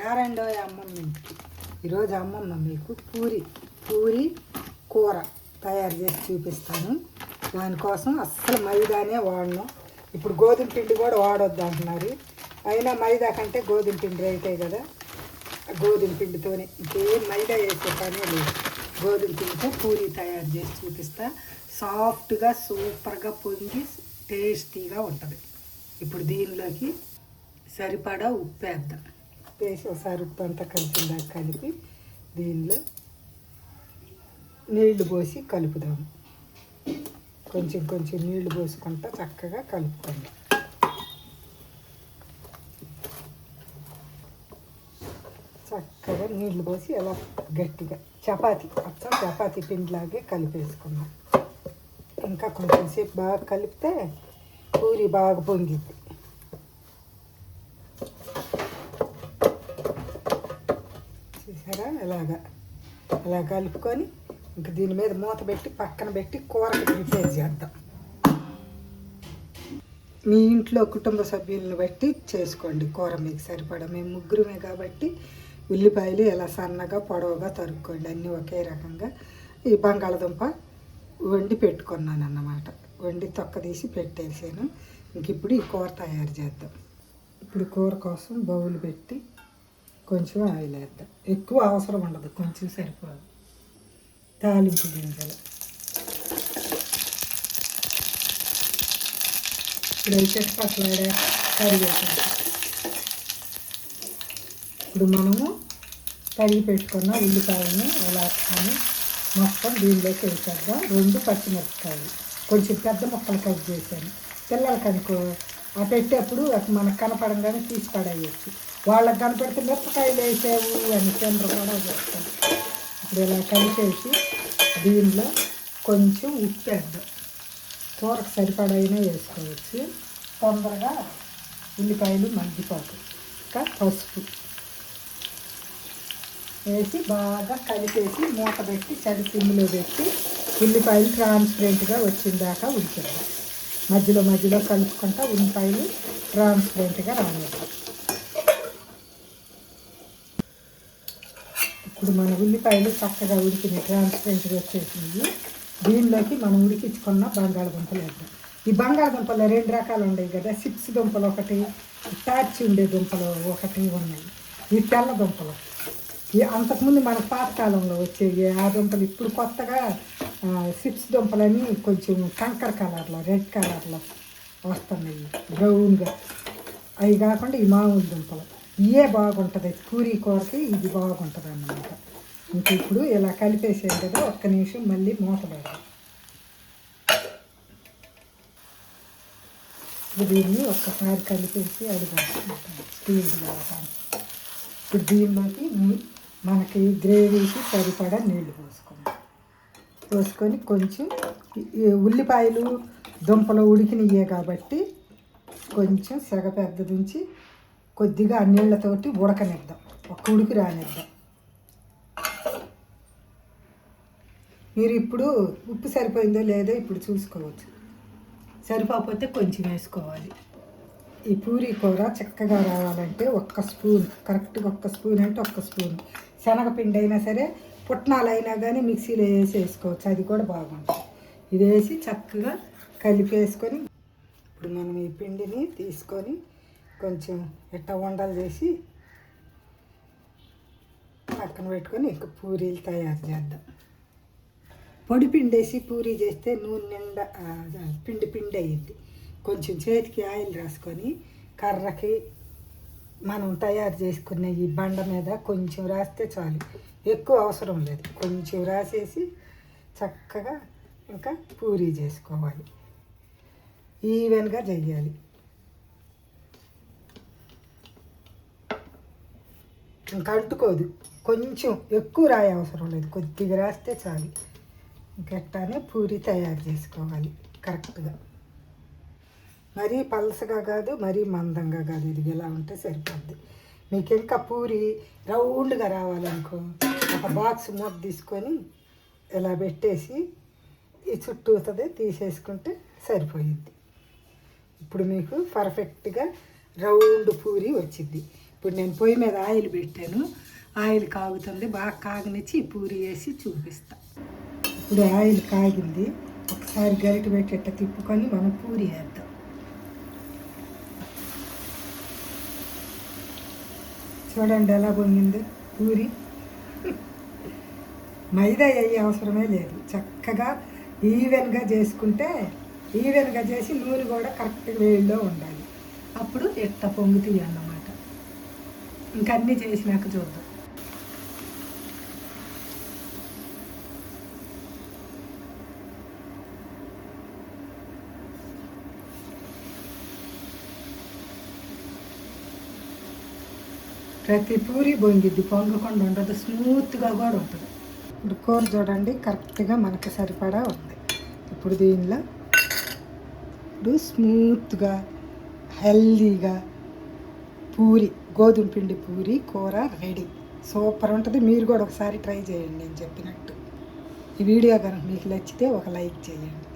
రారండో అమ్మమ్మ ఇంటికి. ఈరోజు అమ్మమ్మ మీకు పూరి కూర తయారు చేసి చూపిస్తాను. దానికోసం అస్సలు మైదానే వాడను. ఇప్పుడు గోధుమ పిండి కూడా వాడొద్దు అంటున్నారు. అయినా మైదా కంటే గోధుమ పిండి రైతాయి కదా, గోధుమ పిండితోనే, ఇంకేం మైదా వేసే పనే లేదు. గోధుమ పిండితో పూరి తయారు చేసి చూపిస్తా. సాఫ్ట్గా సూపర్గా పొంగి టేస్టీగా ఉంటుంది. ఇప్పుడు దీనిలోకి సరిపడా ఉప్పు వేద్దాం. వేసి ఒకసారి ఉప్పు అంతా కలిసిందాక కలిపి దీనిలో నీళ్లు పోసి కలుపుదాము. కొంచెం కొంచెం నీళ్లు పోసుకుంటా చక్కగా కలుపుకోండి. చక్కగా నీళ్లు పోసి ఎలా గట్టిగా చపాతీ పిండిలాగే కలిపేసుకున్నాం. ఇంకా కొంచెం సేపు బాగా కలిపితే పూరి బాగా పొంగిద్ది. చూసారా అలా కలుపుకొని ఇంక దీని మీద మూత పెట్టి పక్కన పెట్టి కూరకి ప్రిపేర్ చేద్దాం. మీ ఇంట్లో కుటుంబ సభ్యులను బట్టి చేసుకోండి కూర, మీకు సరిపడా. మేము ముగ్గురమే కాబట్టి ఉల్లిపాయలు ఎలా సన్నగా పొడవుగా తరుక్కోండి, అన్నీ ఒకే రకంగా. ఈ బంగాళదుంప వండి పెట్టుకున్నాను అన్నమాట. వండి తొక్క తీసి పెట్టేసాను. ఇంక ఇప్పుడు ఈ కూర తయారు చేద్దాం. ఇప్పుడు కూర కోసం బౌల్ పెట్టి కొంచెం ఆయిల్ వేద్దాం. ఎక్కువ అవసరం ఉండదు, కొంచెం సరిపోదు. తాలింపు గింజలు ఇప్పుడైతే పట్లాడే కరివేపాకు. ఇప్పుడు మనము తరిగి పెట్టుకున్న ఉల్లిపాయలను అలా కానీ మొత్తం దీనిలోకి వేసేద్దాం. 2 పచ్చిమిరపకాయలు కొంచెం పెద్ద ముక్కలు కట్ చేశాను. పిల్లలకి అనుకో ఆ పెట్టేప్పుడు అది మనకు కనపడంగానే తీసి పడేయచ్చు. వాళ్ళకి కనపడితే మిరపకాయలు వేసావు అని చంద్ర కూడా చేస్తాను. ఇప్పుడు ఇలా కలిపేసి దీనిలో కొంచెం ఉప్పు వేద్దాం. కూరకు సరిపడైనా వేసుకోవచ్చు, తొందరగా ఉల్లిపాయలు మగ్గిపోతాయి. ఇంకా పసుపు వేసి బాగా కలిపేసి మూత పెట్టి సిమ్లో పెట్టి ఉల్లిపాయలు ట్రాన్స్పరెంట్గా వచ్చిందాకా ఉడికిద్దాం. మధ్యలో కలుపుకుంటా ఉల్లిపాయలు ట్రాన్స్పరెంట్గా రానిద్దాం. ఇప్పుడు మన ఉల్లిపాయలు చక్కగా ఉడికినాయి, ట్రాన్స్పరెంట్గా వచ్చేసినాయి. దీనిలోకి మనం ఉడికించుకున్న బంగాళదుంపలు వేద్దాం. ఈ బంగాళదుంపలు 2 రకాలు ఉన్నాయి కదా, చిప్స్ దుంపలు ఒకటి, టార్చి ఉండే దుంపలు ఒకటి ఉన్నాయి. ఈ తెల్ల దుంపలు అంతకుముందు మన పాతకాలంలో వచ్చేవి ఆ దుంపలు. ఇప్పుడు కొత్తగా చిప్స్ దుంపలని కొంచెం కంకర కలర్లో, రెడ్ కలర్లో వస్తున్నాయి, బ్రౌన్గా. అవి కాకుండా ఈ మామూలు దుంపలు ఇవే బాగుంటుంది. పూరీ కూరకి ఇది బాగుంటుంది అన్నమాట. ఇంక ఇప్పుడు ఇలా కలిపేసాను కదా, ఒక్క నిమిషం మళ్ళీ మూత పెడదాం. దీన్ని ఒక్కసారి కలిపేసి అడిగాను స్టీల్ కావటానికి. ఇప్పుడు దీనిలోకి మనకి గ్రేవీకి సరిపడా నీళ్లు పోసుకొని కొంచెం ఉల్లిపాయలు దుంపలు ఉడికినయే కాబట్టి కొంచెం సెగ పెద్దదించి కొద్దిగా ఆ నీళ్ళతోటి ఉడకనిద్దాం, ఒక ఉడికి రానిద్దాం. మీరు ఇప్పుడు ఉప్పు సరిపోయిందో లేదో ఇప్పుడు చూసుకోవచ్చు. సరిపోకపోతే కొంచెం వేసుకోవాలి. ఈ పూరీ కూర చక్కగా రావాలంటే 1 స్పూన్, కరెక్ట్గా 1 స్పూన్ అంటే 1 స్పూన్ శనగపిండి అయినా సరే, పుట్నాలు అయినా కానీ మిక్సీలో వేసుకోవచ్చు, అది కూడా బాగుంటుంది. ఇది వేసి చక్కగా కలిపేసుకొని ఇప్పుడు మనం ఈ పిండిని తీసుకొని కొంచెం ఇట్ట ఉండలు చేసి పక్కన పెట్టుకొని ఇంకా పూరీలు తయారు చేద్దాం. పొడి పిండి వేసి పూరీ చేస్తే నూనె నిండా పిండి అయ్యిద్ది. కొంచెం చేతికి ఆయిల్ రాసుకొని కర్రకి మనం తయారు చేసుకునే ఈ బండ మీద కొంచెం రాస్తే చాలు, ఎక్కువ అవసరం లేదు. కొంచెం రాసేసి చక్కగా ఇంకా పూరీ చేసుకోవాలి. ఈవెన్గా చెయ్యాలి. ఇంకా అంటుకోదు. కొంచెం ఎక్కువ రాయ అవసరం లేదు, కొద్దిగా రాస్తే చాలు. గట్టానే పూరీ తయారు చేసుకోవాలి కరెక్ట్గా. మరీ పలసగా కాదు, మరీ మందంగా కాదు. ఇది ఎలా ఉంటే సరిపోద్ది. మీకు ఇంకా పూరి రౌండ్గా రావాలనుకో, ఒక బాక్స్ మూత తీసుకొని ఇలా పెట్టేసి ఈ చుట్టూతదే తీసేసుకుంటే సరిపోయిద్ది. ఇప్పుడు మీకు పర్ఫెక్ట్గా రౌండ్ పూరి వచ్చింది. ఇప్పుడు నేను పొయ్యి మీద ఆయిల్ పెట్టాను, ఆయిల్ కాగుతుంది, బాగా కాగనిచ్చి ఈ పూరి వేసి చూపిస్తా. ఇప్పుడు ఆయిల్ కాగింది, ఒకసారి గరిటె పెట్టేట తిప్పుకొని మనం పూరి వేద్దాం. చూడండి ఎలా పొంగింది పూరి. మైదా అయ్యే అవసరమే లేదు, చక్కగా ఈవెన్గా చేసుకుంటే, ఈవెన్గా చేసి నూనె కూడా కరెక్ట్గా వేడిలో ఉండాలి, అప్పుడు ఎట్ట పొంగుతాయి అన్నమాట. ఇంకన్నీ చేసినాక చూద్దాం. ప్రతి పూరి పొంగిద్ది, పొంగకుండా ఉండదు, స్మూత్గా కూడా ఉంటుంది. ఇప్పుడు కూర చూడండి కరెక్ట్గా మనకు సరిపడా ఉంది. ఇప్పుడు దీనిలో ఇప్పుడు స్మూత్గా హెల్దీగా పూరి, గోధుమ పిండి పూరి కూర రెడీ. సూపర్ ఉంటుంది, మీరు కూడా ఒకసారి ట్రై చేయండి నేను చెప్పినట్టు. ఈ వీడియో కనుక మీకు నచ్చితే ఒక లైక్ చేయండి.